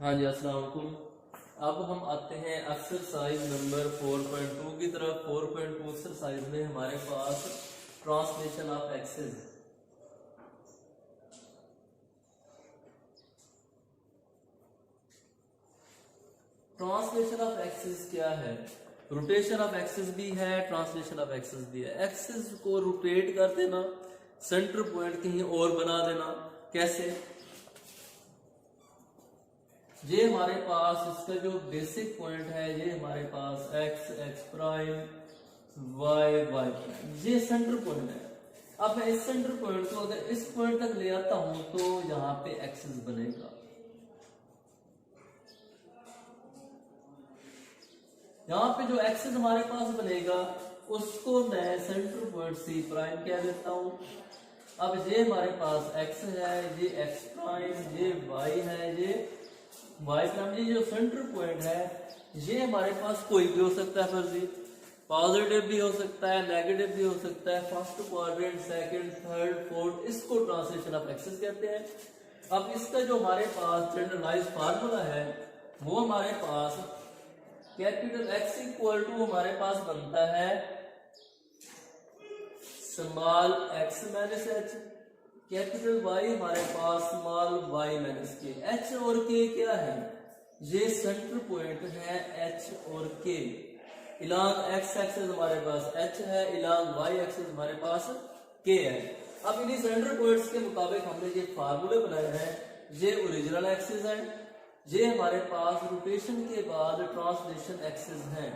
हाँ जी, अस्सलाम वालेकुम। अब हम आते हैं एक्सरसाइज नंबर 4.2 की तरफ। 4.2 एक्सरसाइज में हमारे पास translation of axes. Translation of axes क्या है? रोटेशन ऑफ एक्सेस भी है, ट्रांसलेशन ऑफ एक्सेस भी है। एक्सेस को रोटेट कर देना, सेंटर पॉइंट कहीं और बना देना। कैसे? ये हमारे पास इसका जो बेसिक पॉइंट है, ये हमारे पास X, X prime, Y, Y prime, ये सेंटर पॉइंट है। अब मैं इस सेंटर पॉइंट को अगर इस पॉइंट तक ले आता हूं तो यहां पे एक्सेस बनेगा। यहां पे जो एक्सेस हमारे पास बनेगा उसको मैं सेंटर पॉइंट सी प्राइम कह देता हूं। अब ये हमारे पास एक्स है, ये एक्स प्राइम, ये वाई है, ये वाई प्राइम। ये जो सेंटर पॉइंट है ये हमारे पास कोई भी हो सकता है फर्जी, पॉजिटिव भी हो सकता है, नेगेटिव भी हो सकता है, first quadrant, second, third, fourth. इसको ट्रांसलेशन ऑफ एक्सेस कहते हैं। अब इसका जो हमारे पास जनरलाइज फार्मूला है वो हमारे पास कैपिटल एक्स इक्वल टू हमारे पास बनता है small x minus h, capital Y हमारे पास small y minus k. H और के क्या है? ये सेंटर पॉइंट है एच और के। इलांग एक्स एक्सेस हमारे पास एच है, इलांग वाई एक्सेस हमारे पास के है। अब इन्हीं सेंटर पॉइंट्स के मुताबिक हमने ये फार्मूले बनाए हैं। ये ओरिजिनल एक्सेस है, ये हमारे पास रोटेशन के बाद ट्रांसलेशन एक्सेस है।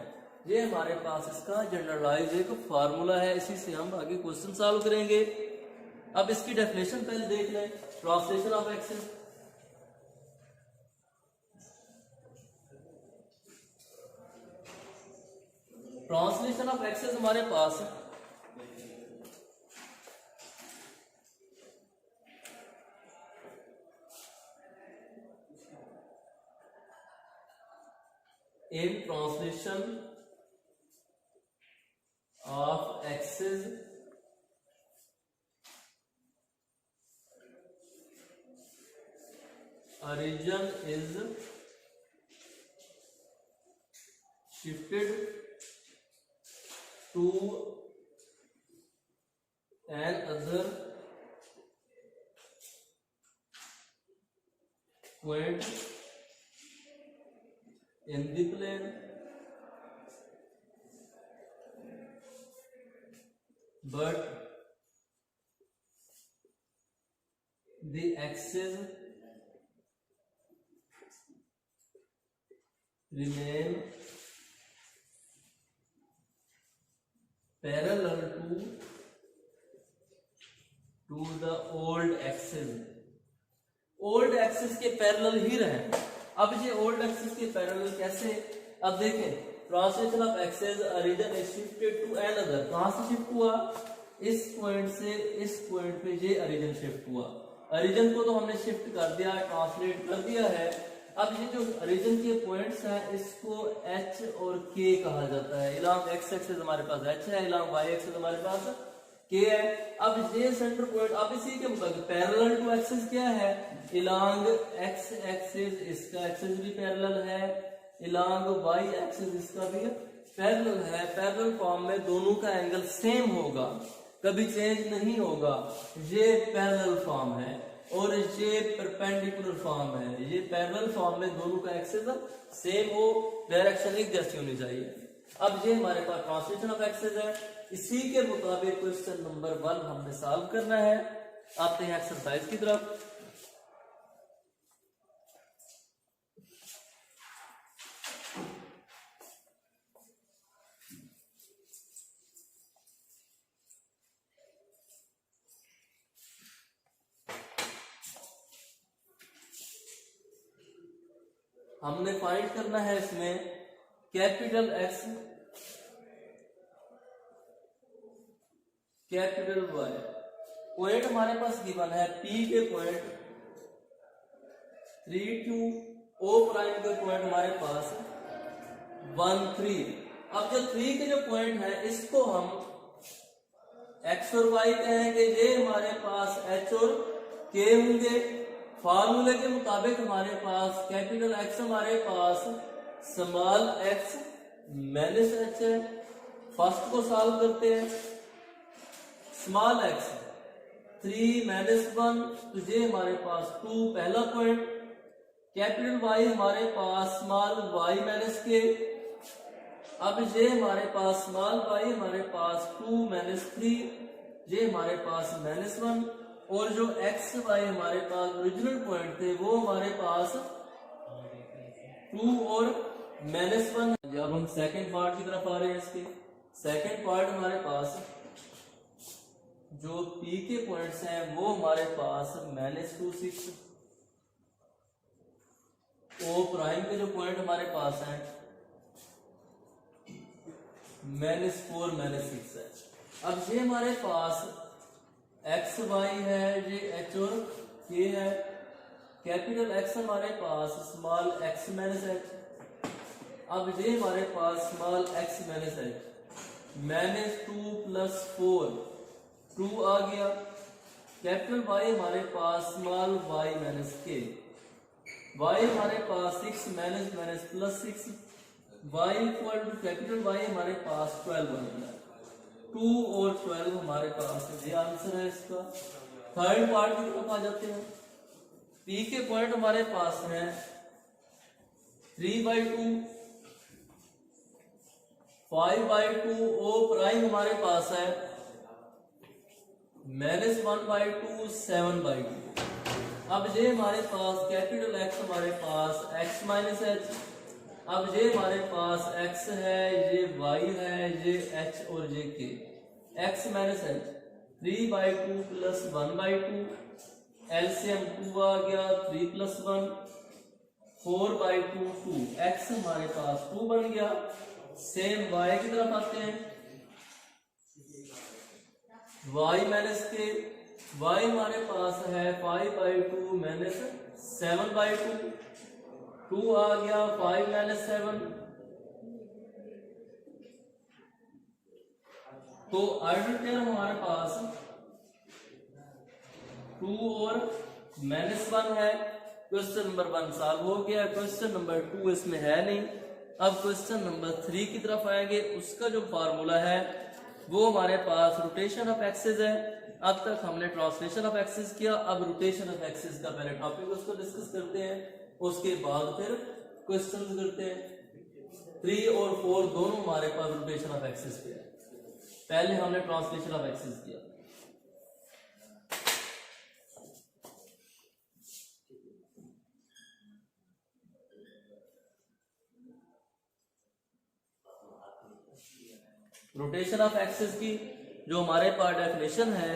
ये हमारे पास इसका जनरलाइज एक फार्मूला है। इसी से हम आगे क्वेश्चन सॉल्व करेंगे। अब इसकी डेफिनेशन पहले देख लें। Translation of axes, translation of axes हमारे पास in translation of axes origin is shifted to another point in the plane, but the axis remain parallel to the old axis। Old axis के parallel ही रहे। अब ये old axis के parallel कैसे? अब देखें, translation of axes origin is shifted to another. कहां से शिफ्ट हुआ? इस पॉइंट से इस पॉइंट पे ये ओरिजिन शिफ्ट हुआ। ओरिजिन को तो हमने शिफ्ट कर दिया, ट्रांसलेट कर दिया है। अब ये जो ओरिजिन के पॉइंट्स हैं इसको एच और के कहा जाता है। इलांग एक्स एक्सेस हमारे पास एच है, इलांग वाई एक्सेस हमारे पास के है। अब ये सेंटर पॉइंट, अब इसी के मुताबिक पैरेलल टू एक्सेस क्या है? इलांग एक्स एक्सेस, इसका एक्सेस भी पैरेलल है, इलांग वाई एक्सेस इसका भी पैरेलल है। पैरेलल फॉर्म में दोनों का एंगल सेम होगा, कभी चेंज नहीं होगा। ये पैरेलल फॉर्म है और ये परपेंडिकुलर फॉर्म है। ये पैरेलल फॉर्म में दोनों का एक्सेस सेम हो, डायरेक्शन एक जैसी होनी चाहिए। अब ये हमारे पास ट्रांसलेशन ऑफ एक्सेस है। इसी के मुताबिक क्वेश्चन नंबर 1 हमने सॉल्व करना है। आते हैं एक्सरसाइज की तरफ। हमने फाइंड करना है इसमें capital X, capital Y. Point हमारे पास गिवन है पी के पॉइंट 3 2, ओ प्राइम के पॉइंट हमारे पास 1 3। अब जो 3 के जो पॉइंट है इसको हम एक्स और वाई कहेंगे। ये हमारे पास एच और के होंगे। फार्मूले के मुताबिक हमारे पास कैपिटल एक्स हमारे पास स्मॉल एक्स माइनस एच है। फर्स्ट को सॉल्व करते हैं। स्मॉल एक्स 3 माइनस 1 तो ये हमारे पास 2 पहला पॉइंट। कैपिटल वाई हमारे पास स्मॉल वाई माइनस के। अब ये हमारे पास स्मॉल वाई हमारे पास 2 माइनस 3, ये हमारे पास माइनस 1, और जो एक्स वाई हमारे पास ओरिजिनल पॉइंट थे वो हमारे पास 2 और माइनस 1। जब हम सेकंड पार्ट की तरफ आ रहे हैं, इसके सेकंड पार्ट हमारे पास जो पी के पॉइंट्स हैं वो हमारे पास -2 6, ओ प्राइम के जो पॉइंट हमारे पास हैं -4 -6 है। अब ये हमारे पास एक्स वाई है, ये एच और के है। कैपिटल एक्स हमारे पास स्मॉल एक्स माइनस एच। अब ये हमारे पास स्मॉल एक्स माइनस एच -2 + 4 2 आ गया। कैपिटल वाई हमारे पास small y minus k. Y हमारे पास 6 minus minus +6, y equal to capital Y हमारे पास 12 बन गया। 2 और 12 हमारे पास ये आंसर है इसका। थर्ड पार्ट की तरफ आ जाते हैं। पी के पॉइंट हमारे पास है 3/2, 5/2, ओ प्राइम हमारे पास है -1/2, 7/2। अब ये हमारे पास कैपिटल एक्स हमारे पास x माइनस एच। अब ये हमारे पास x है, ये y है, ये h और ये k। x minus H 3/2 + 1/2, LCM 2 आ गया। 3 + 1 4/2 2, x हमारे पास 2 बन गया। सेम y की तरफ आते हैं। y माइनस के, y हमारे पास है 5/2 - 7/2, 2 आ गया। 5 - 7, तो आइडेंटिटी हमारे पास 2 और -1 है। क्वेश्चन नंबर 1 सॉल्व हो गया। क्वेश्चन नंबर 2 इसमें है नहीं। अब क्वेश्चन नंबर 3 की तरफ आएंगे। उसका जो फार्मूला है वो हमारे पास रोटेशन ऑफ एक्सिस है। अब तक हमने ट्रांसलेशन ऑफ एक्सिस किया, अब रोटेशन ऑफ एक्सिस का पहले टॉपिक उसको डिस्कस करते हैं, उसके बाद फिर क्वेश्चंस करते हैं। 3 और 4 दोनों हमारे पास रोटेशन ऑफ एक्सिस पे है। पहले हमने ट्रांसलेशन ऑफ एक्सिस किया। रोटेशन ऑफ एक्सिस की जो हमारे पास डेफिनेशन है,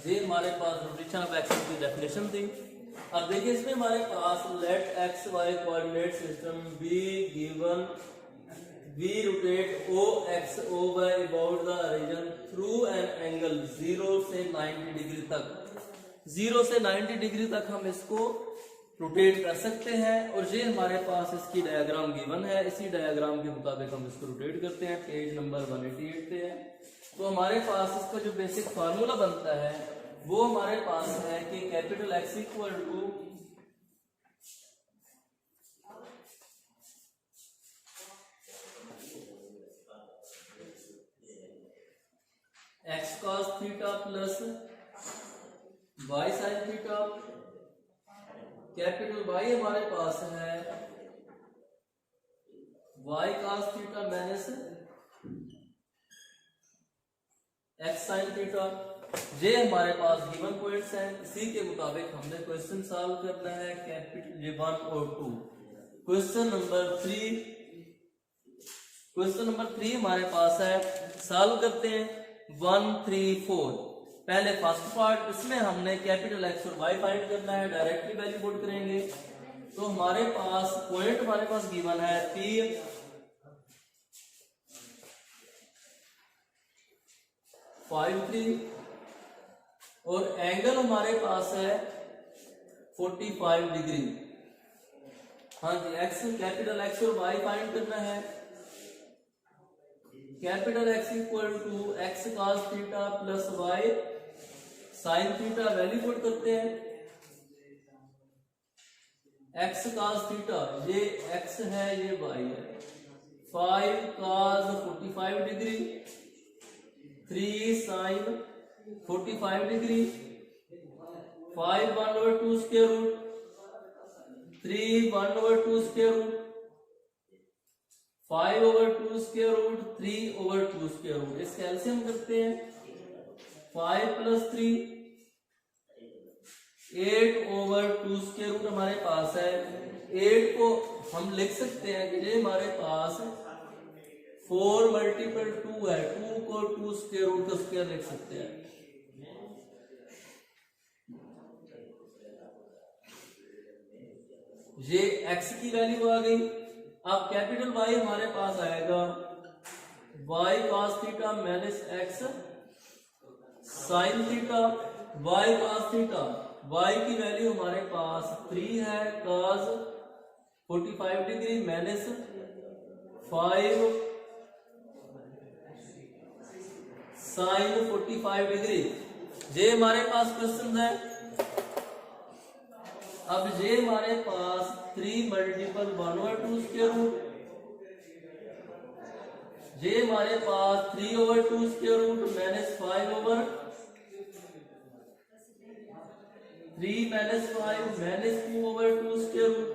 ये हमारे पास रोटेशन ऑफ एक्सिस की डेफिनेशन थी। अब देखिए इसमें हमारे पास let X Y coordinate system be given, we rotate O X O Y about the origin through an angle 0 से 90 डिग्री तक। 0 से 90 डिग्री तक हम इसको रोटेट कर सकते हैं। और ये हमारे पास इसकी डायग्राम गिवन है। इसी डायग्राम के मुताबिक हम इसको रोटेट करते हैं। पेज नंबर 188 पे है। तो हमारे पास इसका जो बेसिक फार्मूला बनता है वो हमारे पास है कि capital X equal to x cos theta plus y sine theta, capital Y हमारे पास है y cos theta minus x sine theta. ये हमारे पास गिवन पॉइंट्स हैं, इसी के मुताबिक हमने क्वेश्चन सॉल्व करना है कैपिटल ये 1 और 2। क्वेश्चन नंबर 3 हमारे पास है, सॉल्व करते हैं 1 3 4। पहले फर्स्ट पार्ट, इसमें हमने कैपिटल एक्स और वाई फाइंड करना है, डायरेक्टली वैल्यू पुट करेंगे। तो हमारे पास पॉइंट हमारे पास गिवन है P 5 3 और एंगल हमारे पास है 45 डिग्री। हाँ जी, एक्स कैपिटल एक्स और वाई फाइंड करना है। Capital X equal to x cos theta plus y sine theta, value put करते हैं। एक्स कॉस थीटा, ये एक्स है ये वाई है, 5 cos 45 degree, 3 sine 45 degree, 5 1/2 square root, 3 1/2 square root, 5/2 square root, 3/2 square root. इसका LCM करते हैं, 5 + 3 8/2 square root हमारे पास है। 8 को हम लिख सकते हैं कि ये हमारे पास 4 × 2 है, 2 को 2 स्क्वायर रूट का स्क्वायर लिख सकते हैं। ये x की वैल्यू आ गई। अब कैपिटल Y हमारे पास आएगा y cos theta minus x sine theta, y cos theta, y की वैल्यू हमारे पास 3 है, cos 45 degree minus 5 sine 45 degree. ये हमारे पास क्वेश्चन है। अब ये हमारे पास 3 मल्टीपल 1/2 स्क्वायर रूट, ये हमारे पास 3/2 square root minus 5/3 minus 5 minus 2/2 square root.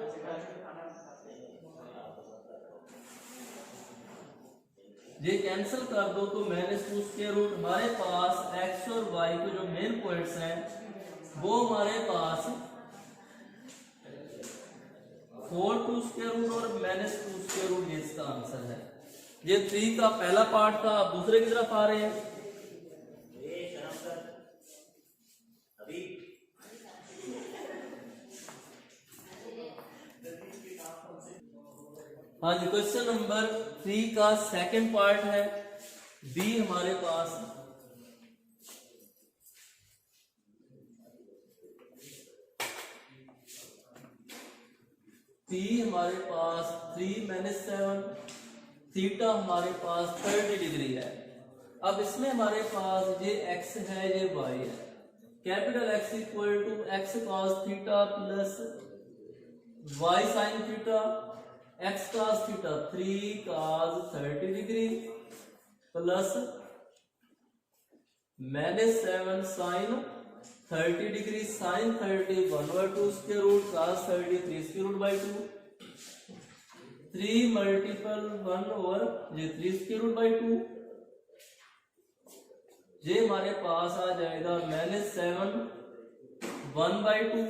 ये कैंसिल कर दो तो -2 स्क्वायर रूट। हमारे पास एक्स और वाई के जो मेन पॉइंट्स हैं वो हमारे पास 4/2 स्क्वायर रूट और -2 स्क्वायर रूट, ये इसका आंसर है। ये 3 का पहला पार्ट था। अब दूसरे की तरफ आ रहे हैं। हाँ जी, क्वेश्चन नंबर 3 का सेकंड पार्ट है। बी हमारे पास P हमारे पास 3 - 7, थीटा हमारे पास 30 डिग्री है। अब इसमें हमारे पास ये x है ये y है। Capital X equal to x cos theta plus y sine theta, x cos theta 3 cos 30 degree plus -7 sine 30 degree, sine 30 1/2 square root, cos 30 3 square root by 2, 3 multiple 1 over ये 3 square root by 2। ये हमारे पास आ जाएगा -7 1/2।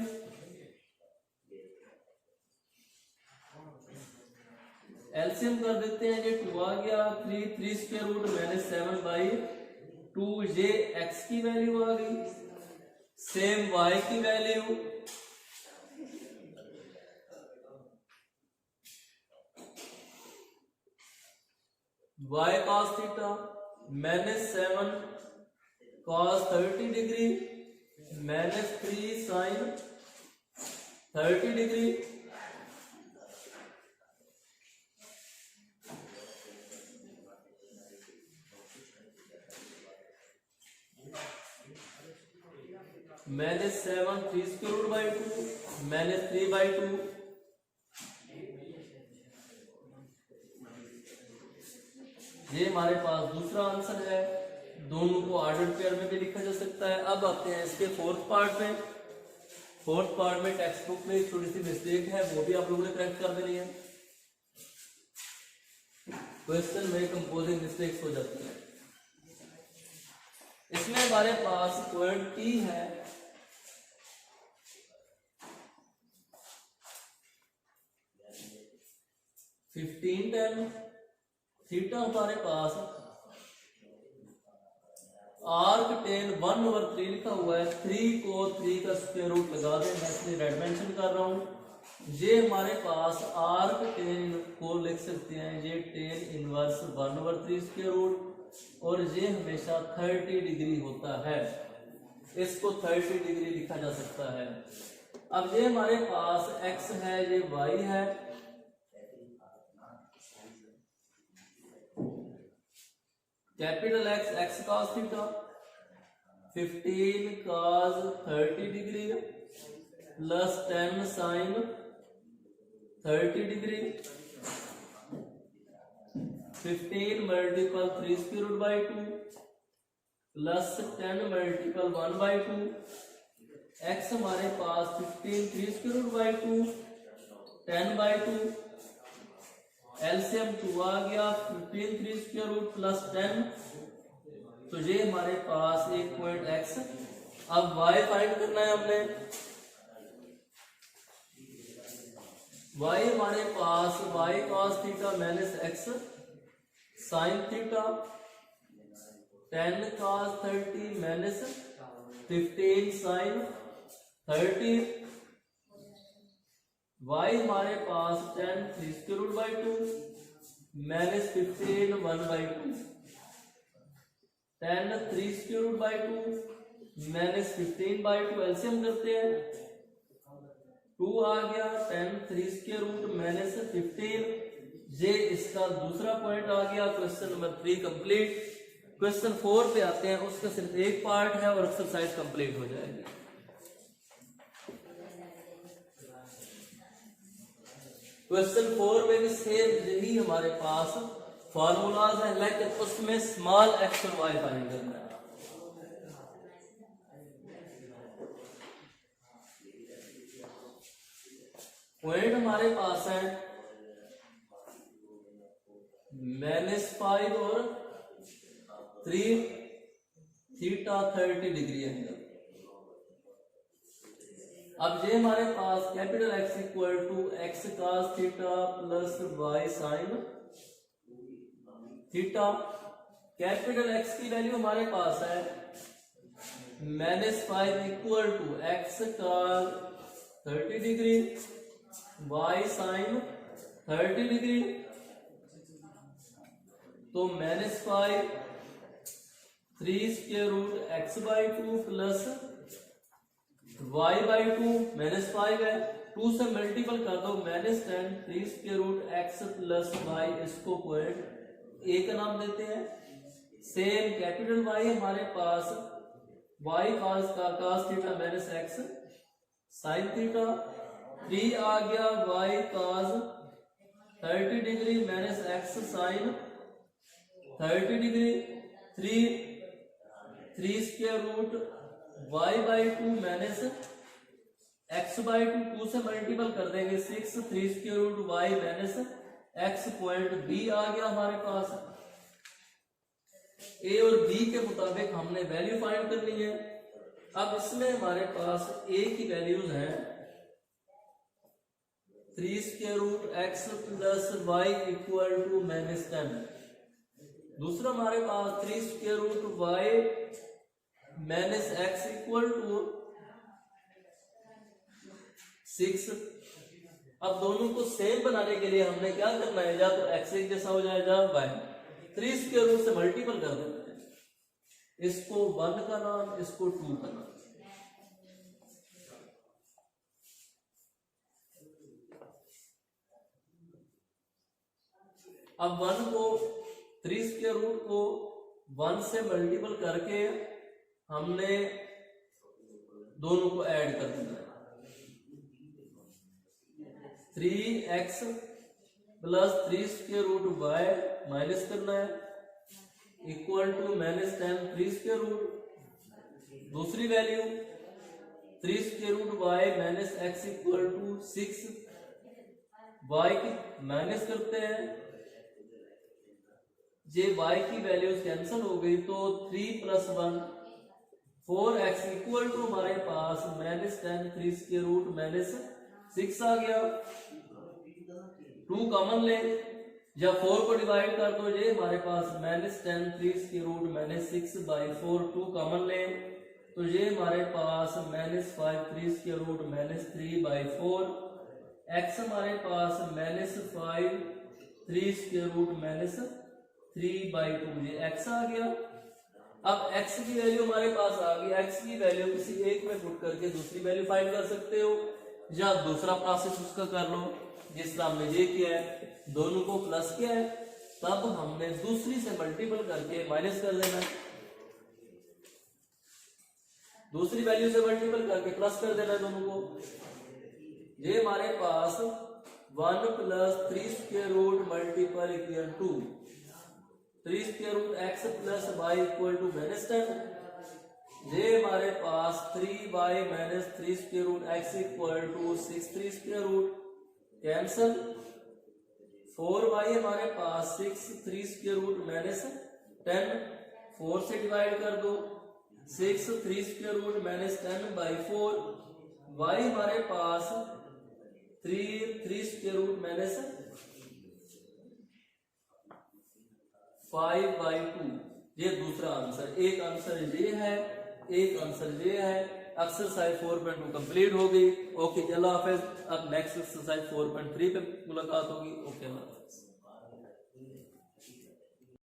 LCM कर देते हैं, ये 2 आ गया, 3 स्क्वायर रूट -7/2। ये x की वैल्यू आ गई, सेम y की value y cos theta -7 cos 30 degree -3 sin 30 degree -7 3 square root by 2 -3 by 2। ये हमारे पास दूसरा आंसर है। दोनों को ऑर्डर पेयर में भी लिखा जा सकता है। अब आते हैं इसके फोर्थ पार्ट में। फोर्थ पार्ट में टेक्स्ट बुक में थोड़ी सी मिस्टेक है, वो भी आप लोगों ने करेक्ट कर देनी है। क्वेश्चन में कंपोजिंग मिस्टेक्स हो जाती है। इसमें हमारे पास पॉइंट टी है, फिफ्टीन टेन थीटा हमारे पास आर्क टेन 1/3 लिखा हुआ है। 3 को 3 का स्क्वायर रूट लगा दें, मैं इसलिए रेड मेंशन कर रहा हूं। ये हमारे पास आर्क टेन को लिख सकते हैं, ये टेन इनवर्स 1/3 स्क्वायर रूट, और ये हमेशा 30 डिग्री होता है। इसको 30 डिग्री लिखा जा सकता है। अब ये हमारे पास x है, ये y है। Capital X x cos theta 15 cos 30 degree plus 10 sin 30 degree 15 multiple 3 square root by 2 plus 10 multiple 1 by 2। x हमारे पास 15 3 square root by 2 10 by 2, LCM 2 आ गया। 15 3 स्क्वायर रूट प्लस 10, तो ये हमारे पास एक पॉइंट x। अब y फाइंड करना है हमने। y हमारे पास y cos theta minus x sin theta 10 cos 30 minus 15 sin 30। y हमारे पास 10 3 square root by 2 minus 15 1 by 2, 10 3 square root by 2 minus 15 by 2, LCM करते हैं 2 आ गया। 10 3 स्क्वायर रूट माइनस 15, ये इसका दूसरा पॉइंट आ गया। Question number 3 complete. क्वेश्चन 4 पे आते हैं, उसका सिर्फ एक पार्ट है और एक्सरसाइज कंप्लीट हो जाएगी। क्वेश्चन 4 में भी सेम यही हमारे पास फॉर्मूलाज है, लेकिन उसमें स्मॉल एक्स और वाई फाइंड करना है। पॉइंट हमारे पास है -5 और 3 थीटा 30 डिग्री एंगल। अब ये हमारे पास capital X equal to x cos theta plus y sin theta. Capital X की वैल्यू हमारे पास है -5 equal to x cos 30 degree y sin 30 degree. तो -5 3 स्क्वायर रूट x बाई 2 प्लस y बाई 2 -5 है, 2 से मल्टीपल कर दो -10 3 square root x plus y, इसको पॉइंट a का नाम देते हैं। सेम कैपिटल Y हमारे पास y cos theta minus x sin theta 3 आ गया, y cos 30 degree minus x sin 30 degree 3 square root y by 2 minus x by 2, 2 से मल्टीपल कर देंगे 6 3 square root y minus x, point b आ गया हमारे पास। a और b के मुताबिक हमने वैल्यू फाइंड करनी है। अब इसमें हमारे पास a की वैल्यूज हैं 3 square root x plus y equal to -10। दूसरा हमारे पास 3 square root y minus x equal to 6। अब दोनों को सेम बनाने के लिए हमने क्या करना है, या तो x एक जैसा हो जाएगा y 3 स्क्वायर रूट से मल्टीपल कर देते हैं, इसको 1 का नाम, इसको 2 का नाम। अब 1 को 3 स्क्वायर रूट को 1 से मल्टीपल करके हमने दोनों को ऐड कर देना है। 3x plus 3 square root y minus करना है इक्वल टू -10 3 स्क्वायर रूट। दूसरी value 3 square root y minus x equal to 6। Y की माइनस करते हैं, ये वाई की वैल्यूज कैंसिल हो गई तो 3 + 1 4x इक्वल टू हमारे पास -10 3 स्क्वायर रूट -6 आ गया। 2 कॉमन ले या 4 को डिवाइड कर दो, ये हमारे पास -10 3 स्क्वायर रूट -6/4 2 कॉमन ले तो ये हमारे पास -5 3 स्क्वायर रूट -3/4 x हमारे पास -5 3 स्क्वायर रूट -3/2 ये x आ गया। अब x की वैल्यू हमारे पास आ गई, x की वैल्यू किसी एक में पुट करके दूसरी वैल्यू फाइंड कर सकते हो या दूसरा प्रोसेस उसका कर लो जिस तरह हमने ये किया है, दोनों को प्लस किया है तब हमने दूसरी से मल्टीपल करके माइनस कर देना है, दूसरी वैल्यू से मल्टीपल करके प्लस कर देना है दोनों को। ये हमारे पास 1 + 3 square root multiple equal to 3 square root x plus y equal to -10। ये हमारे पास 3y minus 3 square root x equal to 6 3 square root cancel. 4y हमारे पास 6 3 स्क्वायर रूट -10 4 से डिवाइड कर दो 6 3 स्क्वायर रूट -10/4 y हमारे पास 3 स्क्वायर रूट -5/2। ये दूसरा आंसर, एक आंसर ये है एक आंसर ये है। एक्सरसाइज 4.2 कंप्लीट हो गई। ओके, अल्लाह हाफिज। अब नेक्स्ट एक्सरसाइज 4.3 पे मुलाकात होगी। ओके, अल्लाह हाफिज।